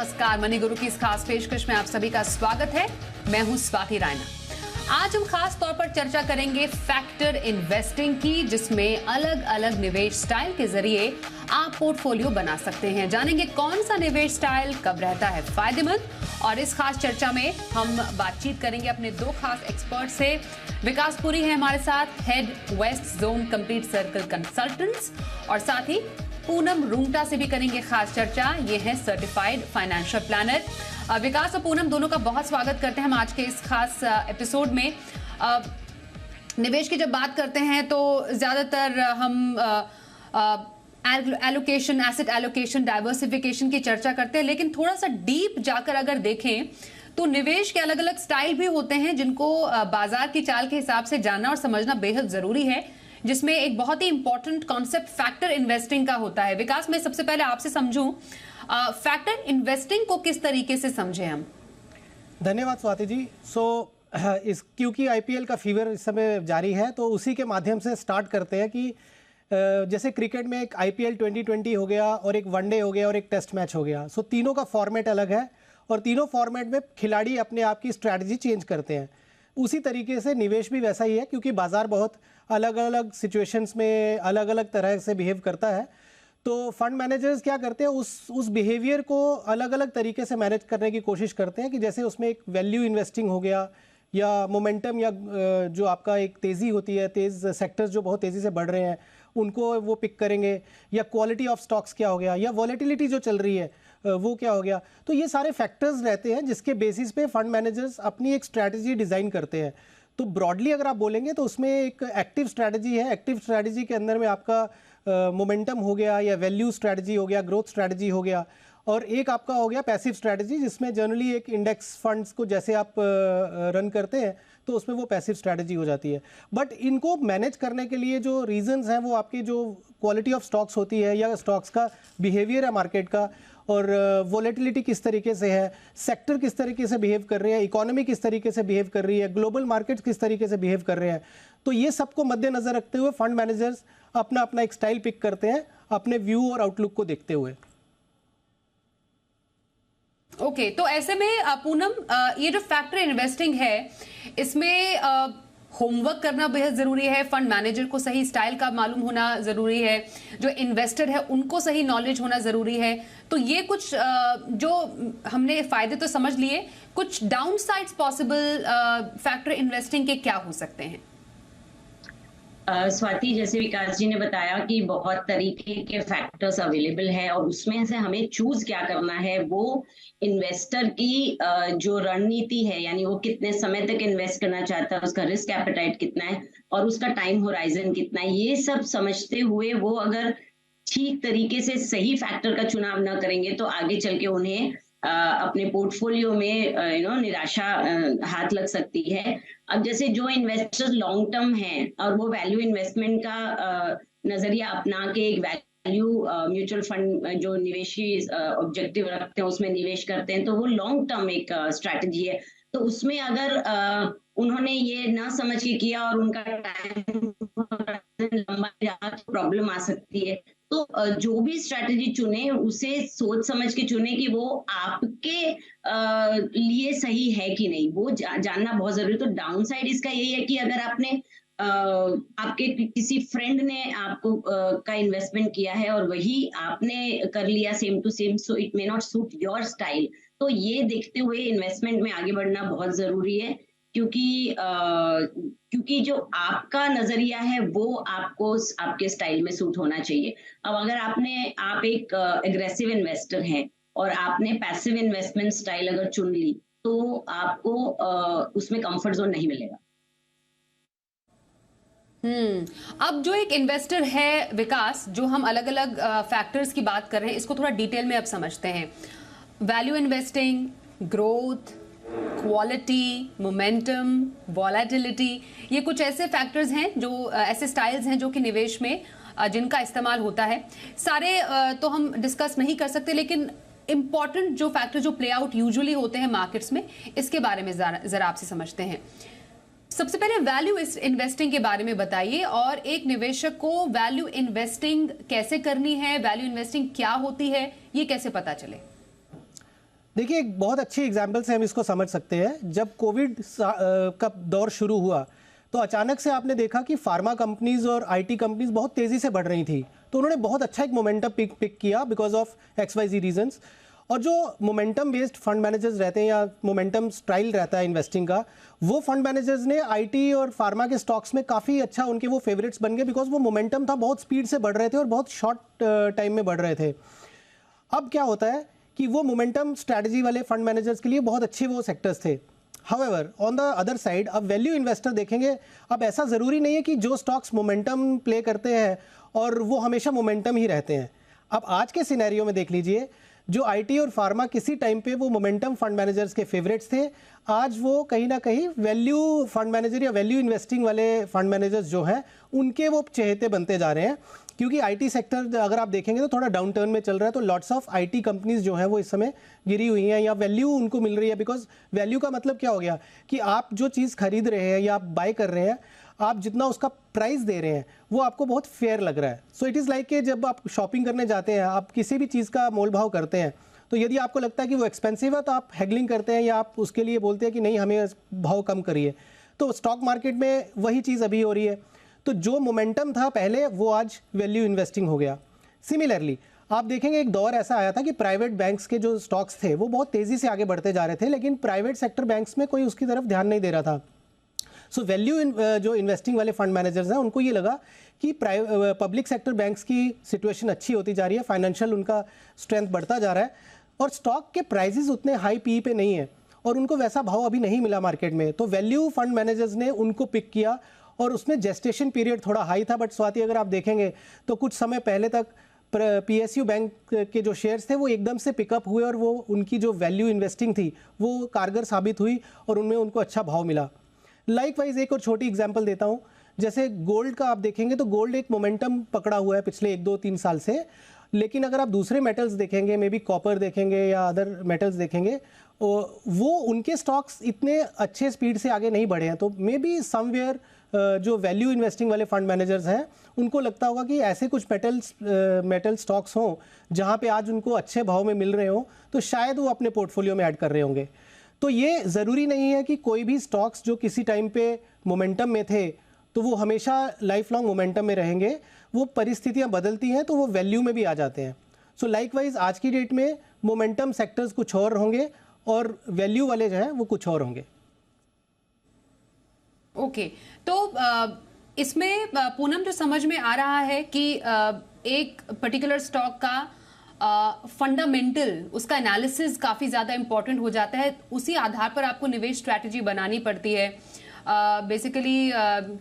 नमस्कार, मनी गुरु की इस खास पेशकश में आप सभी का स्वागत है। मैं हूं स्वाति रायना। आज हम खास तौर पर चर्चा करेंगे फैक्टर इन्वेस्टिंग की, जिसमें अलग अलग निवेश स्टाइल के जरिए आप पोर्टफोलियो बना सकते हैं। जानेंगे कौन सा निवेश स्टाइल कब रहता है फायदेमंद, और इस खास चर्चा में हम बातचीत करेंगे अपने दो खास एक्सपर्ट से। विकास पुरी है हमारे साथ, head west zone complete circle consultants, और साथ ही पूनम रुंगटा से भी करेंगे खास चर्चा। ये है सर्टिफाइड फाइनेंशियल प्लानर। विकास और पूनम दोनों का बहुत स्वागत करते हैं हम आज के इस खास एपिसोड में। निवेश की जब बात करते हैं तो ज्यादातर हम एलोकेशन, एसेट एलोकेशन, डाइवर्सिफिकेशन की चर्चा करते हैं, लेकिन थोड़ा सा डीप जाकर अगर देखें तो निवेश के अलग अलग स्टाइल भी होते हैं, जिनको बाजार की चाल के हिसाब से जानना और समझना बेहद जरूरी है, जिसमें एक बहुत ही इंपॉर्टेंट कॉन्सेप्ट फैक्टर इन्वेस्टिंग का होता है। विकास, मैं सबसे पहले आपसे समझूं, फैक्टर इन्वेस्टिंग को किस तरीके से समझें हम? धन्यवाद स्वाति जी। क्योंकि आईपीएल का फीवर इस समय जारी है, तो उसी के माध्यम से स्टार्ट करते हैं कि जैसे क्रिकेट में एक आईपीएल 2020 हो गया, और एक वनडे हो गया, और एक टेस्ट मैच हो गया। तीनों का फॉर्मेट अलग है, और तीनों फॉर्मेट में खिलाड़ी अपने आप की स्ट्रैटेजी चेंज करते हैं। उसी तरीके से निवेश भी वैसा ही है, क्योंकि बाजार बहुत अलग अलग सिचुएशंस में अलग अलग तरह से बिहेव करता है। तो फंड मैनेजर्स क्या करते हैं, उस बिहेवियर को अलग अलग तरीके से मैनेज करने की कोशिश करते हैं, कि जैसे उसमें एक वैल्यू इन्वेस्टिंग हो गया, या मोमेंटम, या जो आपका एक तेज़ी होती है, तेज़ सेक्टर्स जो बहुत तेज़ी से बढ़ रहे हैं उनको वो पिक करेंगे, या क्वालिटी ऑफ स्टॉक्स क्या हो गया, या वॉलेटिलिटी जो चल रही है वो क्या हो गया। तो ये सारे फैक्टर्स रहते हैं जिसके बेसिस पे फंड मैनेजर्स अपनी एक स्ट्रैटेजी डिज़ाइन करते हैं। तो ब्रॉडली अगर आप बोलेंगे तो उसमें एक एक्टिव स्ट्रैटेजी है। एक्टिव स्ट्रैटेजी के अंदर में आपका मोमेंटम हो गया, या वैल्यू स्ट्रैटेजी हो गया, ग्रोथ स्ट्रैटेजी हो गया, और एक आपका हो गया पैसिव स्ट्रैटेजी, जिसमें जनरली एक इंडेक्स फंड्स को जैसे आप रन करते हैं तो उसमें वो पैसिव स्ट्रैटेजी हो जाती है। बट इनको मैनेज करने के लिए जो रीजंस हैं, वो आपकी जो क्वालिटी ऑफ स्टॉक्स होती है, या स्टॉक्स का बिहेवियर है मार्केट का, और वॉलेटिलिटी किस तरीके से है, सेक्टर किस तरीके से बिहेव कर रहे हैं, इकोनॉमी किस तरीके से बिहेव कर रही है, ग्लोबल मार्केट्स किस तरीके से बिहेव कर रहे हैं। तो ये सबको मद्देनजर रखते हुए फंड मैनेजर्स अपना अपना एक स्टाइल पिक करते हैं, अपने व्यू और आउटलुक को देखते हुए। ओके, तो ऐसे में पूनम, ये जो फैक्टर इन्वेस्टिंग है, इसमें होमवर्क करना बेहद जरूरी है। फंड मैनेजर को सही स्टाइल का मालूम होना जरूरी है, जो इन्वेस्टर है उनको सही नॉलेज होना जरूरी है। तो ये कुछ जो हमने फायदे तो समझ लिए, कुछ down sides possible factor investing के क्या हो सकते हैं? स्वाति, जैसे विकास जी ने बताया कि बहुत तरीके के फैक्टर्स अवेलेबल है, और उसमें से हमें चूज क्या करना है, वो इन्वेस्टर की जो रणनीति है, यानी वो कितने समय तक इन्वेस्ट करना चाहता है, उसका रिस्क एपेटाइट कितना है, और उसका टाइम होराइजन कितना है, ये सब समझते हुए वो अगर ठीक तरीके से सही फैक्टर का चुनाव न करेंगे तो आगे चल के उन्हें अपने पोर्टफोलियो में निराशा हाथ लग सकती है। अब जैसे जो इन्वेस्टर्स लॉन्ग टर्म हैं और वो वैल्यू इन्वेस्टमेंट का नजरिया अपना के एक वैल्यू म्यूचुअल फंड जो निवेशी ऑब्जेक्टिव रखते हैं उसमें निवेश करते हैं, तो वो लॉन्ग टर्म एक स्ट्रैटेजी है। तो उसमें अगर उन्होंने ये ना समझ के किया और उनका टाइम लंबा रहा तो प्रॉब्लम आ सकती है। तो जो भी स्ट्रैटेजी चुने उसे सोच समझ के चुने कि वो आपके लिए सही है कि नहीं, वो जानना बहुत जरूरी है। तो डाउन साइड इसका यही है कि अगर आपने आपके किसी फ्रेंड ने आपको का इन्वेस्टमेंट किया है और वही आपने कर लिया same to same, so it may not suit your style. तो ये देखते हुए इन्वेस्टमेंट में आगे बढ़ना बहुत जरूरी है, क्योंकि जो आपका नजरिया है वो आपको आपके स्टाइल में सूट होना चाहिए। अब अगर आप एक एग्रेसिव इन्वेस्टर हैं और आपने पैसिव इन्वेस्टमेंट स्टाइल अगर चुन ली, तो आपको उसमें कंफर्ट जोन नहीं मिलेगा। अब जो एक इन्वेस्टर है विकास, जो हम अलग अलग फैक्टर्स की बात कर रहे हैं, इसको थोड़ा डिटेल में अब समझते हैं। Value investing, growth, quality, momentum, volatility, ये कुछ ऐसे फैक्टर्स हैं, जो ऐसे स्टाइल्स हैं जो कि निवेश में जिनका इस्तेमाल होता है। सारे तो हम डिस्कस नहीं कर सकते, लेकिन इंपॉर्टेंट जो फैक्टर जो प्ले आउट यूजुअली होते हैं मार्केट्स में, इसके बारे में जरा आपसे समझते हैं। सबसे पहले वैल्यू इन्वेस्टिंग के बारे में बताइए, और एक निवेशक को वैल्यू इन्वेस्टिंग कैसे करनी है, वैल्यू इन्वेस्टिंग क्या होती है, ये कैसे पता चले? देखिए, एक बहुत अच्छी एग्जाम्पल से हम इसको समझ सकते हैं। जब कोविड का दौर शुरू हुआ तो अचानक से आपने देखा कि फार्मा कंपनीज और आईटी कंपनीज बहुत तेज़ी से बढ़ रही थी, तो उन्होंने बहुत अच्छा एक मोमेंटम पिक किया बिकॉज ऑफ XYZ रीजंस। और जो मोमेंटम बेस्ड फंड मैनेजर्स रहते हैं या मोमेंटम स्टाइल रहता है इन्वेस्टिंग का, वो फंड मैनेजर्स ने आईटी और फार्मा के स्टॉक्स में काफ़ी अच्छा, उनके वो फेवरेट्स बन गए बिकॉज वो मोमेंटम था, बहुत स्पीड से बढ़ रहे थे और बहुत शॉर्ट टाइम में बढ़ रहे थे। अब क्या होता है कि वो मोमेंटम स्ट्रैटेजी वाले फंड मैनेजर्स के लिए बहुत अच्छे वो सेक्टर्स थे। However on the other side, अब वैल्यू इन्वेस्टर देखेंगे, अब ऐसा ज़रूरी नहीं है कि जो स्टॉक्स मोमेंटम प्ले करते हैं और वो हमेशा मोमेंटम ही रहते हैं। अब आज के सिनेरियो में देख लीजिए, जो आईटी और फार्मा किसी टाइम पे वो मोमेंटम फंड मैनेजर्स के फेवरेट्स थे, आज वो कहीं ना कहीं वैल्यू फंड मैनेजर या वैल्यू इन्वेस्टिंग वाले फंड मैनेजर्स जो हैं उनके वो चहेते बनते जा रहे हैं। क्योंकि आईटी सेक्टर अगर आप देखेंगे तो थोड़ा डाउन टर्न में चल रहा है, तो लॉट्स ऑफ आईटी कंपनीज जो हैं वो इस समय गिरी हुई हैं या वैल्यू उनको मिल रही है। बिकॉज वैल्यू का मतलब क्या हो गया कि आप जो चीज़ खरीद रहे हैं या आप बाय कर रहे हैं, आप जितना उसका प्राइस दे रहे हैं वो आपको बहुत फेयर लग रहा है। सो इट इज़ लाइक कि जब आप शॉपिंग करने जाते हैं, आप किसी भी चीज़ का मोल भाव करते हैं, तो यदि आपको लगता है कि वो एक्सपेंसिव है तो आप हैगलिंग करते हैं या आप उसके लिए बोलते हैं कि नहीं, हमें भाव कम करिए। तो स्टॉक मार्केट में वही चीज़ अभी हो रही है। तो जो मोमेंटम था पहले, वो आज वैल्यू इन्वेस्टिंग हो गया। सिमिलरली आप देखेंगे एक दौर ऐसा आया था कि प्राइवेट बैंक्स के जो स्टॉक्स थे वो बहुत तेज़ी से आगे बढ़ते जा रहे थे, लेकिन प्राइवेट सेक्टर बैंक्स में कोई उसकी तरफ ध्यान नहीं दे रहा था। सो वैल्यू जो इन्वेस्टिंग वाले फंड मैनेजर्स हैं उनको ये लगा कि पब्लिक सेक्टर बैंक्स की सिचुएशन अच्छी होती जा रही है, फाइनेंशियल उनका स्ट्रेंथ बढ़ता जा रहा है और स्टॉक के प्राइसेस उतने हाई पी पे नहीं है और उनको वैसा भाव अभी नहीं मिला मार्केट में। तो वैल्यू फंड मैनेजर्स ने उनको पिक किया और उसमें जेस्टेशन पीरियड थोड़ा हाई था। बट स्वाति, अगर आप देखेंगे तो कुछ समय पहले तक PSU बैंक के जो शेयर्स थे वो एकदम से पिकअप हुए और वो उनकी जो वैल्यू इन्वेस्टिंग थी वो कारगर साबित हुई और उनमें उनको अच्छा भाव मिला। लाइकवाइज एक और छोटी एग्जांपल देता हूँ, जैसे गोल्ड का आप देखेंगे तो गोल्ड एक मोमेंटम पकड़ा हुआ है पिछले 1-2-3 साल से, लेकिन अगर आप दूसरे मेटल्स देखेंगे, मे बी कॉपर देखेंगे या अदर मेटल्स देखेंगे, वो उनके स्टॉक्स इतने अच्छे स्पीड से आगे नहीं बढ़े हैं। तो मे बी समवेयर जो वैल्यू इन्वेस्टिंग वाले फंड मैनेजर्स हैं उनको लगता होगा कि ऐसे कुछ मेटल स्टॉक्स हों जहां पे आज उनको अच्छे भाव में मिल रहे हों, तो शायद वो अपने पोर्टफोलियो में ऐड कर रहे होंगे। तो ये ज़रूरी नहीं है कि कोई भी स्टॉक्स जो किसी टाइम पे मोमेंटम में थे तो वो हमेशा लाइफ लॉन्ग मोमेंटम में रहेंगे। वो परिस्थितियां बदलती हैं तो वो वैल्यू में भी आ जाते हैं। सो लाइकवाइज आज की डेट में मोमेंटम सेक्टर्स कुछ और होंगे और वैल्यू वाले जो हैं वो कुछ और होंगे। ओके, तो इसमें पूनम जो समझ में आ रहा है कि एक पर्टिकुलर स्टॉक का फंडामेंटल उसका एनालिसिस काफी ज्यादा इंपॉर्टेंट हो जाता है, उसी आधार पर आपको निवेश स्ट्रैटेजी बनानी पड़ती है। बेसिकली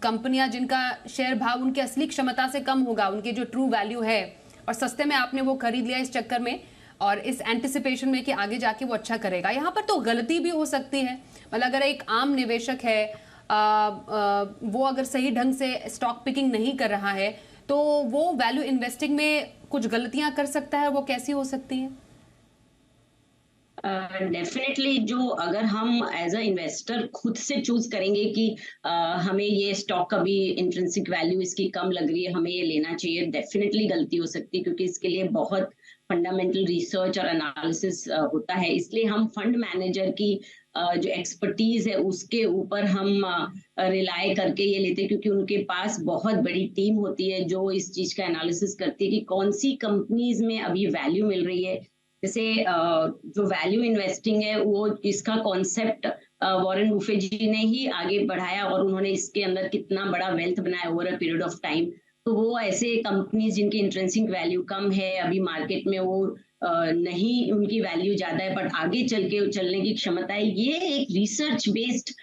कंपनियां जिनका शेयर भाव उनकी असली क्षमता से कम होगा, उनकी जो ट्रू वैल्यू है, और सस्ते में आपने वो खरीद लिया इस चक्कर में और इस एंटिसिपेशन में कि आगे जाके वो अच्छा करेगा। यहाँ पर तो गलती भी हो सकती है। मतलब अगर एक आम निवेशक है, वो अगर सही ढंग से स्टॉक पिकिंग नहीं कर रहा है तो वो वैल्यू इन्वेस्टिंग में कुछ गलतियां कर सकता है। वो कैसी हो सकती है? डेफिनेटली जो अगर हम एज अ इन्वेस्टर खुद से चूज करेंगे कि हमें ये स्टॉक अभी इंट्रिंसिक वैल्यू इसकी कम लग रही है, हमें ये लेना चाहिए, डेफिनेटली गलती हो सकती है क्योंकि इसके लिए बहुत फंडामेंटल रिसर्च और एनालिसिस होता है। इसलिए हम फंड मैनेजर की जो एक्सपर्टीज है उसके ऊपर हम रिलाय करके ये लेते हैं क्योंकि उनके पास बहुत बड़ी टीम होती है जो इस चीज का एनालिसिस करती है कि कौन सी कंपनीज में अभी वैल्यू मिल रही है। जैसे जो वैल्यू इन्वेस्टिंग है वो इसका कॉन्सेप्ट वॉरेन बुफे जी ने ही आगे बढ़ाया और उन्होंने इसके अंदर कितना बड़ा वेल्थ बनाया over a period of time. तो वो ऐसे कंपनीज जिनकी इंट्रिंसिक वैल्यू कम है, अभी मार्केट में वो नहीं, उनकी वैल्यू ज्यादा है बट आगे चल के चलने की क्षमता है, ये एक रिसर्च बेस्ड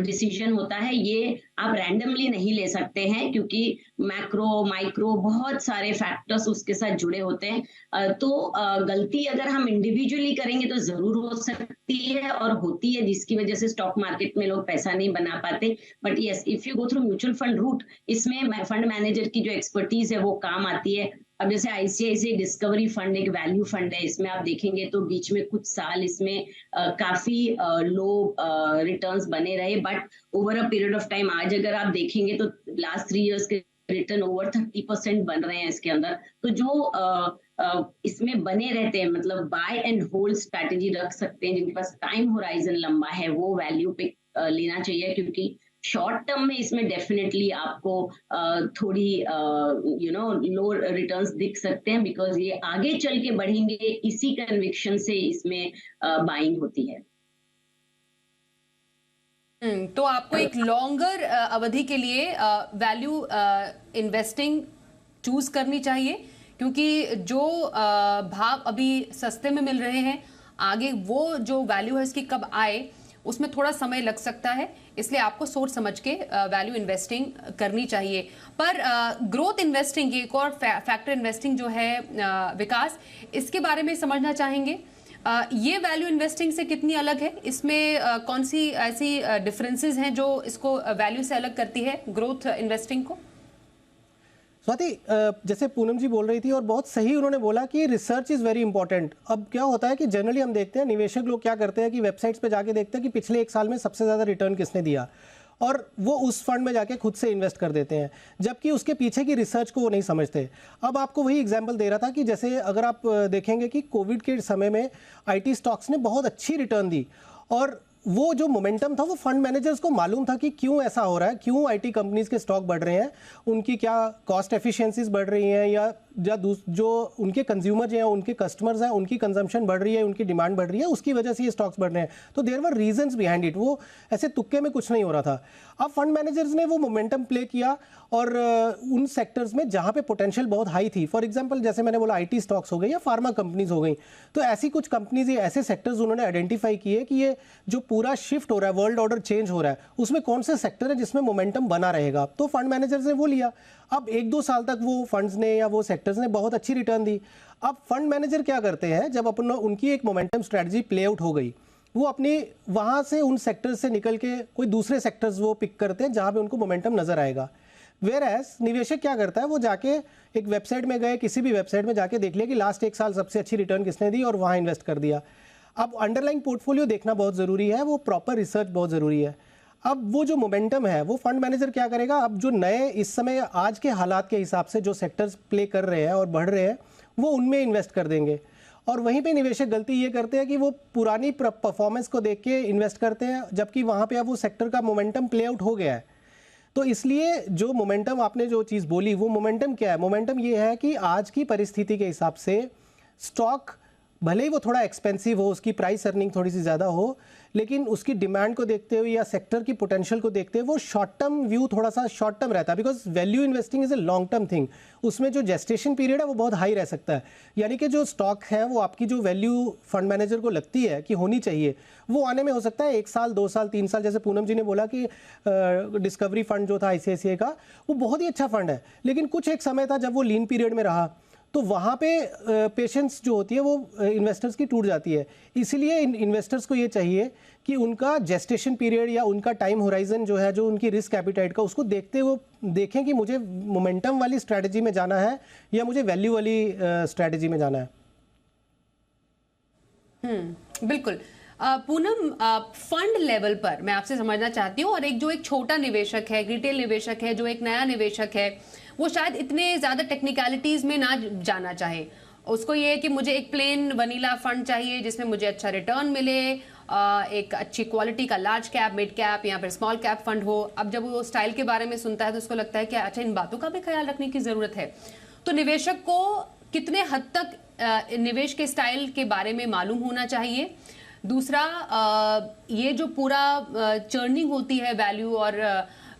डिसीजन होता है। ये आप रैंडमली नहीं ले सकते हैं क्योंकि मैक्रो माइक्रो बहुत सारे फैक्टर्स उसके साथ जुड़े होते हैं। तो गलती अगर हम इंडिविजुअली करेंगे तो जरूर हो सकती है और होती है, जिसकी वजह से स्टॉक मार्केट में लोग पैसा नहीं बना पाते। But yes, if you go through mutual fund route, इसमें फंड मैनेजर की जो एक्सपर्टीज है वो काम आती है। अब जैसे ICICI डिस्कवरी फंड एक वैल्यू फंड है, इसमें आप देखेंगे तो बीच में कुछ साल इसमें काफी लो रिटर्न्स बने रहे, but over a period of time आज अगर आप देखेंगे तो लास्ट 3 इयर्स के रिटर्न ओवर 30% बन रहे हैं इसके अंदर। तो जो इसमें बने रहते हैं, मतलब बाय एंड होल्ड स्ट्रैटेजी रख सकते हैं, जिनके पास टाइम होराइजन लंबा है, वो वैल्यू पे लेना चाहिए, क्योंकि शॉर्ट टर्म में इसमें डेफिनेटली आपको थोड़ी लो रिटर्न्स दिख सकते हैं, बिकॉज ये आगे चल के बढ़ेंगे, इसी कन्विक्शन से इसमें बाइंग होती है। तो आपको एक लॉन्गर अवधि के लिए वैल्यू इन्वेस्टिंग चूज करनी चाहिए, क्योंकि जो भाव अभी सस्ते में मिल रहे हैं, आगे वो जो वैल्यू है इसकी कब आए उसमें थोड़ा समय लग सकता है, इसलिए आपको सोच समझ के वैल्यू इन्वेस्टिंग करनी चाहिए। पर ग्रोथ इन्वेस्टिंग, एक और फैक्टर इन्वेस्टिंग जो है विकास, इसके बारे में समझना चाहेंगे। ये वैल्यू इन्वेस्टिंग से कितनी अलग है, इसमें कौन सी ऐसी डिफरेंसेस हैं जो इसको वैल्यू से अलग करती है ग्रोथ इन्वेस्टिंग को? स्वाति, जैसे पूनम जी बोल रही थी और बहुत सही उन्होंने बोला कि रिसर्च इज़ वेरी इंपॉर्टेंट। अब क्या होता है कि जनरली हम देखते हैं, निवेशक लोग क्या करते हैं कि वेबसाइट्स पे जाके देखते हैं कि पिछले एक साल में सबसे ज़्यादा रिटर्न किसने दिया, और वो उस फंड में जाके खुद से इन्वेस्ट कर देते हैं, जबकि उसके पीछे की रिसर्च को वो नहीं समझते। अब आपको वही एग्जांपल दे रहा था कि जैसे अगर आप देखेंगे कि कोविड के समय में आईटी स्टॉक्स ने बहुत अच्छी रिटर्न दी, और वो जो मोमेंटम था वो फंड मैनेजर्स को मालूम था कि क्यों ऐसा हो रहा है, क्यों आईटी कंपनीज के स्टॉक बढ़ रहे हैं, उनकी क्या कॉस्ट एफिशिएंसीज बढ़ रही हैं, या जो उनके कंज्यूमर हैं, उनके कस्टमर्स हैं, उनकी कंजम्पशन बढ़ रही है, उनकी डिमांड बढ़ रही है, उसकी वजह से ये स्टॉक्स बढ़ रहे हैं। तो there were reasons behind it, वो ऐसे तुक्के में कुछ नहीं हो रहा था। अब फंड मैनेजर्स ने वो मोमेंटम प्ले किया, और उन सेक्टर्स में जहां पे पोटेंशियल बहुत हाई थी, फॉर एग्जांपल जैसे मैंने बोला आईटी स्टॉक्स हो गए या फार्मा कंपनीज हो गई, तो ऐसी कुछ कंपनीज, ये ऐसे सेक्टर्स उन्होंने आइडेंटिफाई किए कि ये जो पूरा शिफ्ट हो रहा है, वर्ल्ड ऑर्डर चेंज हो रहा है, उसमें कौन से सेक्टर है जिसमें मोमेंटम बना रहेगा। तो फंड मैनेजर्स ने वो लिया। अब 1-2 साल तक वो फंड्स ने या वो सेक्टर्स ने बहुत अच्छी रिटर्न दी। अब फंड मैनेजर क्या करते हैं, जब अपन उनकी एक मोमेंटम स्ट्रेटजी प्ले आउट हो गई, वो अपनी वहां से उन सेक्टर्स से निकल के कोई दूसरे सेक्टर्स वो पिक करते हैं जहां पे उनको मोमेंटम नजर आएगा। वेयर एज निवेशक क्या करता है, वो जाके एक वेबसाइट में गए, किसी भी वेबसाइट में जाके देख लिया कि लास्ट 1 साल सबसे अच्छी रिटर्न किसने दी और वहां इन्वेस्ट कर दिया। अब अंडरलाइंग पोर्टफोलियो देखना बहुत जरूरी है, वो प्रॉपर रिसर्च बहुत जरूरी है। अब वो जो मोमेंटम है, वो फंड मैनेजर क्या करेगा, अब जो नए इस समय आज के हालात के हिसाब से जो सेक्टर्स प्ले कर रहे हैं और बढ़ रहे हैं, वो उनमें इन्वेस्ट कर देंगे। और वहीं पे निवेशक गलती ये करते हैं कि वो पुरानी परफॉर्मेंस को देख के इन्वेस्ट करते हैं, जबकि वहाँ पे अब वो सेक्टर का मोमेंटम प्ले आउट हो गया है। तो इसलिए जो मोमेंटम, आपने जो चीज़ बोली, वो मोमेंटम क्या है? मोमेंटम ये है कि आज की परिस्थिति के हिसाब से स्टॉक भले ही वो थोड़ा एक्सपेंसिव हो, उसकी प्राइस अर्निंग थोड़ी सी ज़्यादा हो, लेकिन उसकी डिमांड को देखते हुए या सेक्टर की पोटेंशियल को देखते हुए वो शॉर्ट टर्म व्यू थोड़ा सा शॉर्ट टर्म रहता है, because value investing is a long term thing. उसमें जो जेस्टेशन पीरियड है वो बहुत हाई रह सकता है, यानी कि जो स्टॉक है वो आपकी जो वैल्यू फंड मैनेजर को लगती है कि होनी चाहिए, वो आने में हो सकता है 1 साल, 2 साल, 3 साल। जैसे पूनम जी ने बोला कि डिस्कवरी फंड जो था आईसीआईसीआई का, वो बहुत ही अच्छा फंड है, लेकिन कुछ एक समय था जब वो लीन पीरियड में रहा, तो वहाँ पे पेशेंस जो होती है वो इन्वेस्टर्स की टूट जाती है। इसीलिए इन्वेस्टर्स को ये चाहिए कि उनका जेस्टेशन पीरियड या उनका टाइम होराइजन जो है, जो उनकी रिस्क एपिटाइट का, उसको देखते हुए देखें कि मुझे मोमेंटम वाली स्ट्रैटेजी में जाना है या मुझे वैल्यू वाली स्ट्रैटेजी में जाना है। बिल्कुल। पूनम, फंड लेवल पर मैं आपसे समझना चाहती हूँ, और एक छोटा निवेशक है, रिटेल निवेशक है, जो एक नया निवेशक है, वो शायद इतने ज्यादा टेक्निकलिटीज में ना जाना चाहे। उसको ये है कि मुझे एक प्लेन वनीला फंड चाहिए जिसमें मुझे अच्छा रिटर्न मिले, एक अच्छी क्वालिटी का लार्ज कैप, मिड कैप या फिर स्मॉल कैप फंड हो। अब जब वो स्टाइल के बारे में सुनता है तो उसको लगता है कि अच्छा, इन बातों का भी ख्याल रखने की जरूरत है। तो निवेशक को कितने हद तक निवेश के स्टाइल के बारे में मालूम होना चाहिए? दूसरा, ये जो पूरा चर्निंग होती है वैल्यू और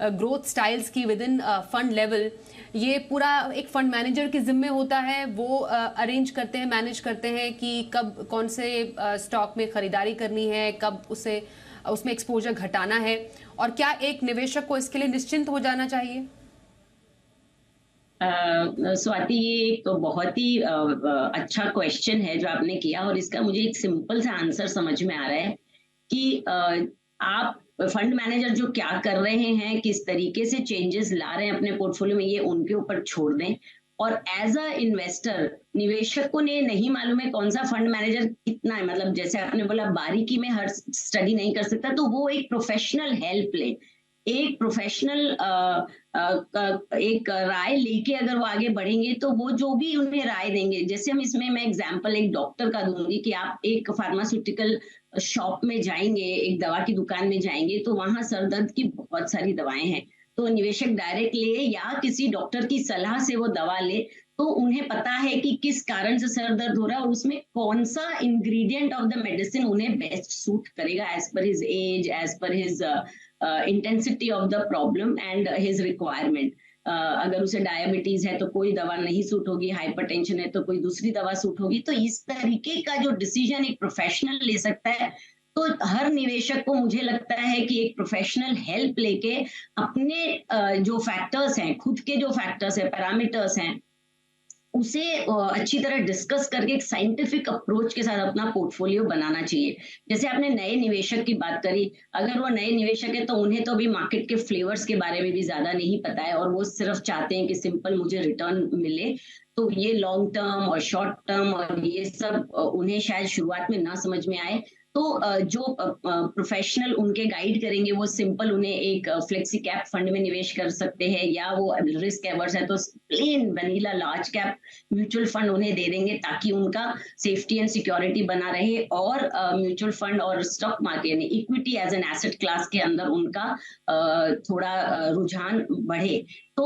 ग्रोथ स्टाइल्स की विद इन फंड लेवल, ये पूरा एक फंड मैनेजर के जिम्मे होता है, वो अरेंज करते हैं, मैनेज करते हैं कि कब कौन से स्टॉक में खरीदारी करनी है, कब उसमें एक्सपोजर घटाना है, और क्या एक निवेशक को इसके लिए निश्चिंत हो जाना चाहिए? स्वाति, ये एक बहुत ही अच्छा क्वेश्चन है जो आपने किया, और इसका मुझे एक सिंपल सा आंसर समझ में आ रहा है कि आप फंड मैनेजर जो क्या कर रहे हैं, किस तरीके से चेंजेस ला रहे हैं अपने पोर्टफोलियो में, ये उनके ऊपर छोड़ दें। और एज अ इन्वेस्टर, निवेशक को ने नहीं मालूम है कौन सा फंड मैनेजर कितना है, मतलब जैसे आपने बोला बारीकी में हर स्टडी नहीं कर सकता, तो वो एक प्रोफेशनल हेल्प ले, एक प्रोफेशनल एक राय लेके अगर वो आगे बढ़ेंगे तो वो जो भी उन्हें राय देंगे, जैसे हम इसमें मैं एग्जांपल एक डॉक्टर का दूंगी कि आप एक फार्मास्यूटिकल शॉप में जाएंगे, एक दवा की दुकान में जाएंगे तो वहां सर दर्द की बहुत सारी दवाएं हैं, तो निवेशक डायरेक्ट ले या किसी डॉक्टर की सलाह से वो दवा ले, तो उन्हें पता है कि किस कारण से सर दर्द हो रहा है और उसमें कौन सा इंग्रेडिएंट ऑफ द मेडिसिन उन्हें बेस्ट सूट करेगा as per his age, as per his intensity of the problem and his requirement. अगर उसे डायबिटीज है तो कोई दवा नहीं सूट होगी, हाइपरटेंशन है तो कोई दूसरी दवा सूट होगी। तो इस तरीके का जो डिसीजन एक प्रोफेशनल ले सकता है, तो हर निवेशक को मुझे लगता है कि एक प्रोफेशनल हेल्प लेके अपने जो फैक्टर्स हैं, खुद के जो फैक्टर्स हैं, पैरामीटर्स हैं, उसे अच्छी तरह डिस्कस करके एक साइंटिफिक अप्रोच के साथ अपना पोर्टफोलियो बनाना चाहिए। जैसे आपने नए निवेशक की बात करी, अगर वो नए निवेशक है तो उन्हें तो अभी मार्केट के फ्लेवर्स के बारे में भी ज्यादा नहीं पता है और वो सिर्फ चाहते हैं कि सिंपल मुझे रिटर्न मिले। तो ये लॉन्ग टर्म और शॉर्ट टर्म और ये सब उन्हें शायद शुरुआत में ना समझ में आए। तो जो प्रोफेशनल उनके गाइड करेंगे वो सिंपल उन्हें एक फ्लेक्सी कैप फंड में निवेश कर सकते हैं, या वो रिस्क एवर्स है तो plane vanilla large cap mutual fund उन्हें दे देंगे ताकि उनका सेफ्टी एंड सिक्योरिटी बना रहे और म्यूचुअल फंड और स्टॉक मार्केट यानी equity as an asset class के अंदर उनका थोड़ा रुझान बढ़े। तो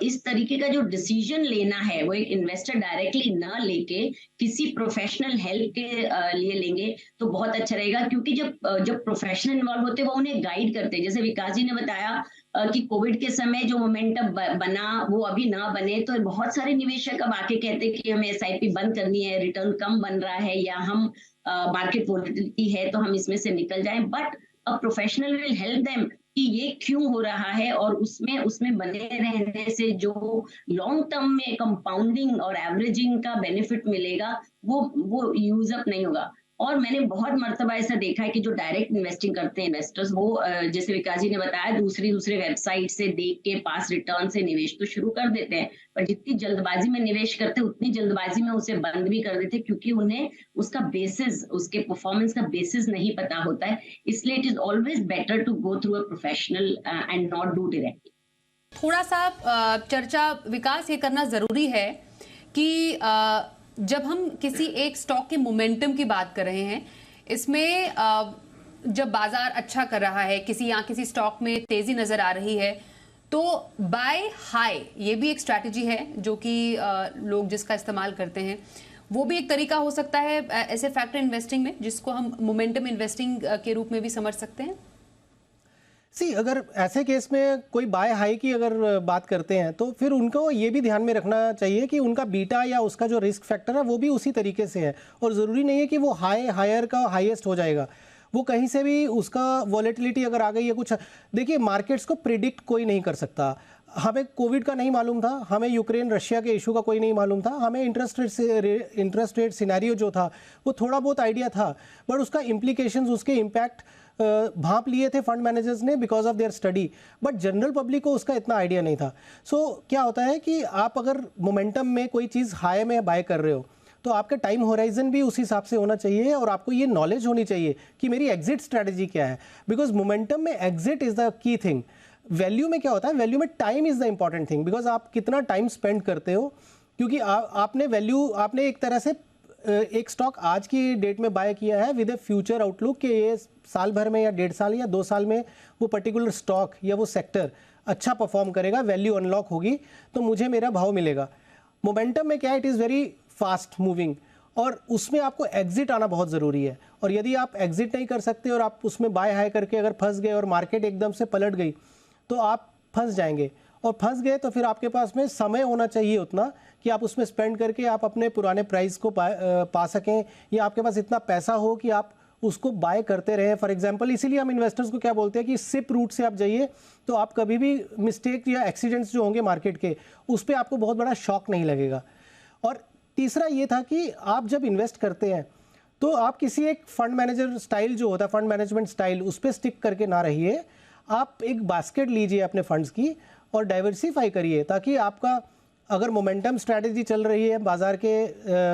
इस तरीके का जो डिसीजन लेना है वो एक इन्वेस्टर डायरेक्टली ना लेके किसी प्रोफेशनल हेल्प के लिए लेंगे तो बहुत अच्छा रहेगा, क्योंकि जब प्रोफेशनल इन्वॉल्व होते हैं वो उन्हें गाइड करते हैं। जैसे विकास जी ने बताया कि कोविड के समय जो मोमेंटम बना वो अभी ना बने, तो बहुत सारे निवेशक अब आके कहते हैं कि हमें एसआईपी बंद करनी है, रिटर्न कम बन रहा है या हम मार्केट वोलेटिलिटी है तो हम इसमें से निकल जाएं, but a professional will help them कि ये क्यों हो रहा है और उसमें बने रहने से जो लॉन्ग टर्म में कंपाउंडिंग और एवरेजिंग का बेनिफिट मिलेगा वो यूज अप नहीं होगा। और मैंने बहुत मर्तबा ऐसा देखा है कि जो डायरेक्ट इन्वेस्टिंग करते हैं इन्वेस्टर्स, वो जैसे विकास जी ने बताया दूसरे वेबसाइट से देख के पास रिटर्न से निवेश तो शुरू कर देते हैं, पर जितनी जल्दबाजी में निवेश करते हैं उतनी जल्दबाजी में उसे बंद भी कर देते हैं, क्योंकि उन्हें उसका बेसिस, उसके परफॉर्मेंस का बेसिस नहीं पता होता है। इसलिए it is always better to go through a professional and not do direct. थोड़ा सा चर्चा विकास ये करना जरूरी है कि जब हम किसी एक स्टॉक के मोमेंटम की बात कर रहे हैं, इसमें जब बाजार अच्छा कर रहा है, किसी स्टॉक में तेजी नजर आ रही है, तो बाय हाई ये भी एक स्ट्रैटेजी है जो कि लोग जिसका इस्तेमाल करते हैं, वो भी एक तरीका हो सकता है ऐसे फैक्टर इन्वेस्टिंग में जिसको हम मोमेंटम इन्वेस्टिंग के रूप में भी समझ सकते हैं। अगर ऐसे केस में कोई बाय हाई की अगर बात करते हैं तो फिर उनको ये भी ध्यान में रखना चाहिए कि उनका बीटा या उसका जो रिस्क फैक्टर है वो भी उसी तरीके से है, और ज़रूरी नहीं है कि वो हायर का हाईएस्ट हो जाएगा। वो कहीं से भी उसका वॉलेटिलिटी अगर आ गई है कुछ, देखिए मार्केट्स को प्रिडिक्ट कोई नहीं कर सकता। हमें कोविड का नहीं मालूम था, हमें यूक्रेन रशिया के इशू का कोई नहीं मालूम था, हमें इंटरेस्ट रेट सिनेरियो जो था वो थोड़ा बहुत आइडिया था, बट उसका इम्प्लीकेशंस, उसके इम्पैक्ट भांप लिए थे फंड मैनेजर्स ने because of their study, but general public को उसका इतना आइडिया नहीं था। सो क्या होता है कि आप अगर मोमेंटम में कोई चीज़ हाई में बाय कर रहे हो तो आपका टाइम होराइजन भी उस हिसाब से होना चाहिए, और आपको ये नॉलेज होनी चाहिए कि मेरी एग्जिट स्ट्रैटेजी क्या है, बिकॉज मोमेंटम में exit is the key thing. Value में क्या होता है, वैल्यू में time is the important thing, because आप कितना टाइम स्पेंड करते हो, क्योंकि आपने एक तरह से एक स्टॉक आज की डेट में बाय किया है विद ए फ्यूचर आउटलुक कि ये साल भर में या 1.5 साल या 2 साल में वो पर्टिकुलर स्टॉक या वो सेक्टर अच्छा परफॉर्म करेगा, वैल्यू अनलॉक होगी तो मुझे मेरा भाव मिलेगा। मोमेंटम में क्या है, it is very fast moving और उसमें आपको एग्जिट आना बहुत ज़रूरी है, और यदि आप एग्जिट नहीं कर सकते और आप उसमें बाय हाई करके अगर फंस गए और मार्केट एकदम से पलट गई तो आप फंस जाएंगे, और फंस गए तो फिर आपके पास में समय होना चाहिए उतना कि आप उसमें स्पेंड करके आप अपने पुराने प्राइस को पा सकें, या आपके पास इतना पैसा हो कि आप उसको बाय करते रहें। फॉर एग्जांपल, इसीलिए हम इन्वेस्टर्स को क्या बोलते हैं कि सिप रूट से आप जाइए तो आप कभी भी मिस्टेक या एक्सीडेंट्स जो होंगे मार्केट के उस पर आपको बहुत बड़ा शॉक नहीं लगेगा। और तीसरा ये था कि आप जब इन्वेस्ट करते हैं तो आप किसी एक फंड मैनेजर स्टाइल जो होता है, फंड मैनेजमेंट स्टाइल, उस पर स्टिक करके ना रहिए। आप एक बास्केट लीजिए अपने फंड्स की और डाइवर्सिफाई करिए, ताकि आपका अगर मोमेंटम स्ट्रैटेजी चल रही है बाजार के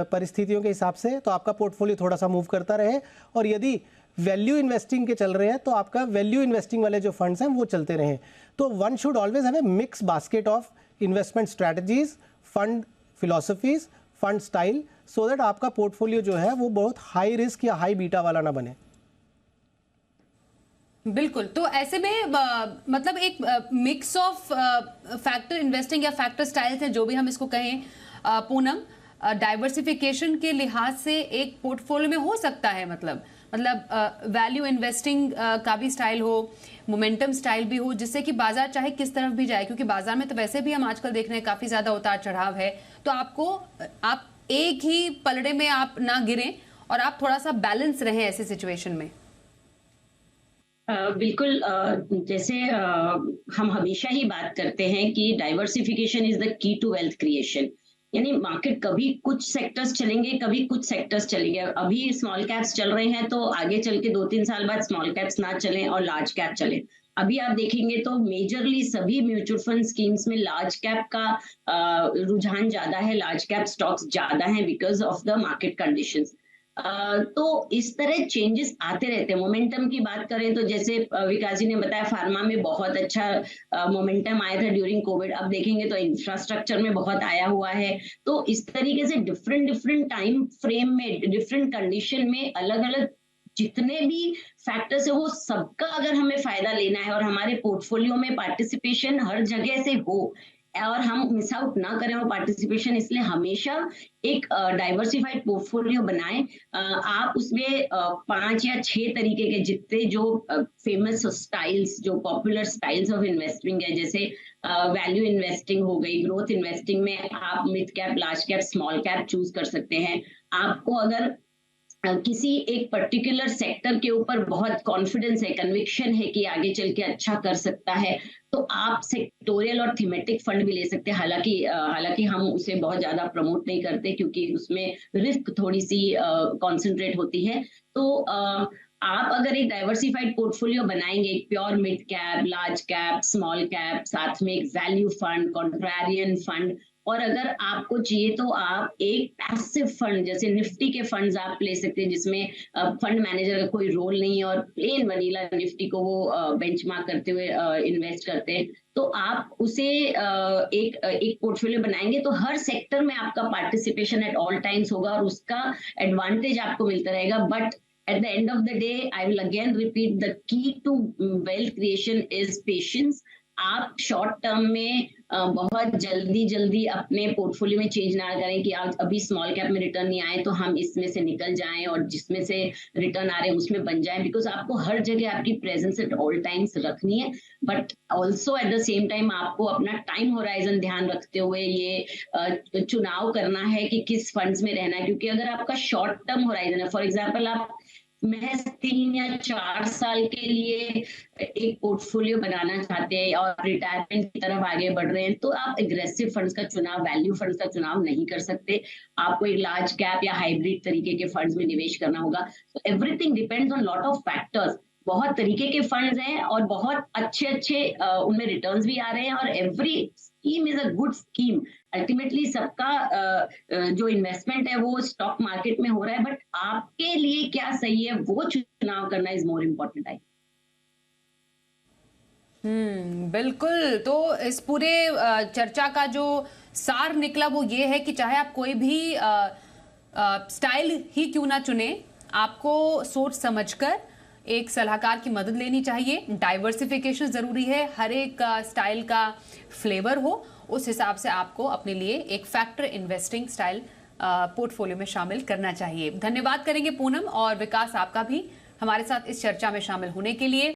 परिस्थितियों के हिसाब से तो आपका पोर्टफोलियो थोड़ा सा मूव करता रहे, और यदि वैल्यू इन्वेस्टिंग के चल रहे हैं तो आपका वैल्यू इन्वेस्टिंग वाले जो फंड्स हैं वो चलते रहें। तो one should always have a mix basket of investment strategies, fund philosophies, fund style, so that आपका पोर्टफोलियो जो है वो बहुत हाई रिस्क या हाई बीटा वाला ना बने। बिल्कुल, तो ऐसे में मतलब एक मिक्स ऑफ फैक्टर इन्वेस्टिंग या फैक्टर स्टाइल्स है, जो भी हम इसको कहें, पूनम, डाइवर्सिफिकेशन के लिहाज से एक पोर्टफोलियो में हो सकता है, मतलब वैल्यू इन्वेस्टिंग का भी स्टाइल हो, मोमेंटम स्टाइल भी हो, जिससे कि बाजार चाहे किस तरफ भी जाए, क्योंकि बाजार में तो वैसे भी हम आजकल देख रहे हैं काफी ज्यादा उतार चढ़ाव है, तो आप एक ही पलड़े में आप ना गिरें और आप थोड़ा सा बैलेंस रहें ऐसे सिचुएशन में। बिल्कुल, जैसे हम हमेशा ही बात करते हैं कि diversification is the key to wealth creation. यानी मार्केट कभी कुछ सेक्टर्स चलेंगे, कभी कुछ सेक्टर्स चलेंगे। अभी स्मॉल कैप्स चल रहे हैं तो आगे चल के 2-3 साल बाद स्मॉल कैप्स ना चलें और लार्ज कैप चलें। अभी आप देखेंगे तो मेजरली सभी म्यूचुअल फंड स्कीम्स में लार्ज कैप का रुझान ज्यादा है, लार्ज कैप स्टॉक्स ज्यादा हैं because of the market conditions. तो इस तरह चेंजेस आते रहते हैं। मोमेंटम की बात करें तो जैसे विकास जी ने बताया, फार्मा में बहुत अच्छा मोमेंटम आया था ड्यूरिंग कोविड। अब देखेंगे तो इंफ्रास्ट्रक्चर में बहुत आया हुआ है। तो इस तरीके से डिफरेंट टाइम फ्रेम में, डिफरेंट कंडीशन में, अलग अलग जितने भी फैक्टर्स है वो सबका अगर हमें फायदा लेना है और हमारे पोर्टफोलियो में पार्टिसिपेशन हर जगह से हो और हम मिस आउट ना करें वो पार्टिसिपेशन, इसलिए हमेशा एक डाइवर्सिफाइड पोर्टफोलियो बनाएं। आप उसमें 5 या 6 तरीके के जितने जो फेमस स्टाइल्स, जो पॉपुलर स्टाइल्स ऑफ इन्वेस्टिंग है, जैसे वैल्यू इन्वेस्टिंग हो गई, ग्रोथ इन्वेस्टिंग में आप mid cap, large cap, small cap choose कर सकते हैं। आपको अगर किसी एक पर्टिकुलर सेक्टर के ऊपर बहुत कॉन्फिडेंस है, कन्विक्शन है कि आगे चल के अच्छा कर सकता है, तो आप सेक्टोरियल और थीमेटिक फंड भी ले सकते हैं। हालांकि हम उसे बहुत ज्यादा प्रमोट नहीं करते क्योंकि उसमें रिस्क थोड़ी सी कॉन्सेंट्रेट होती है। तो आप अगर एक डाइवर्सिफाइड पोर्टफोलियो बनाएंगे, एक pure mid cap, large cap, small cap, साथ में एक वैल्यू फंड, कॉन्ट्रारियन फंड, और अगर आपको चाहिए तो आप एक पैसिव फंड जैसे निफ्टी के फंड्स आप ले सकते हैं, जिसमें फंड मैनेजर का कोई रोल नहीं है और प्लेन वनीला निफ्टी को वो बेंचमार्क करते हुए इन्वेस्ट करते हैं। तो आप उसे एक पोर्टफोलियो बनाएंगे तो हर सेक्टर में आपका पार्टिसिपेशन एट ऑल टाइम्स होगा और उसका एडवांटेज आपको मिलता रहेगा। But at the end of the day, I will again repeat, the key to wealth creation is patience. आप शॉर्ट टर्म में बहुत जल्दी अपने पोर्टफोलियो में चेंज ना करें कि आज अभी स्मॉल कैप में रिटर्न नहीं आए तो हम इसमें से निकल जाएं और जिसमें से रिटर्न आ रहे हैं उसमें बन जाएं, बिकॉज आपको हर जगह आपकी प्रेजेंस एट ऑल टाइम्स रखनी है। But also at the same time आपको अपना टाइम होराइजन ध्यान रखते हुए ये चुनाव करना है कि किस फंड्स में रहना है। क्योंकि अगर आपका शॉर्ट टर्म होराइजन है, फॉर एग्जाम्पल आप महज 3 या 4 साल के लिए एक पोर्टफोलियो बनाना चाहते हैं और रिटायरमेंट की तरफ आगे बढ़ रहे हैं, तो आप एग्रेसिव फंड्स का चुनाव, वैल्यू फंड्स का चुनाव नहीं कर सकते। आपको एक लार्ज कैप या हाइब्रिड तरीके के फंड्स में निवेश करना होगा। तो everything depends on lot of factors. बहुत तरीके के फंड्स हैं और बहुत अच्छे उनमें रिटर्न्स भी आ रहे हैं और every scheme is a good scheme. Ultimately सबका जो इन्वेस्टमेंट है वो स्टॉक मार्केट में हो रहा है, बट आपके लिए क्या सही है वो चुनाव करना इज मोर इम्पोर्टेंट है। बिल्कुल। तो इस पूरे चर्चा का जो सार निकला वो ये है कि चाहे आप कोई भी स्टाइल ही क्यों ना चुने, आपको सोच समझकर एक सलाहकार की मदद लेनी चाहिए। डाइवर्सिफिकेशन जरूरी है, हर एक स्टाइल का फ्लेवर हो, उस हिसाब से आपको अपने लिए एक फैक्टर इन्वेस्टिंग स्टाइल पोर्टफोलियो में शामिल करना चाहिए। धन्यवाद करेंगे पूनम और विकास आपका भी हमारे साथ इस चर्चा में शामिल होने के लिए।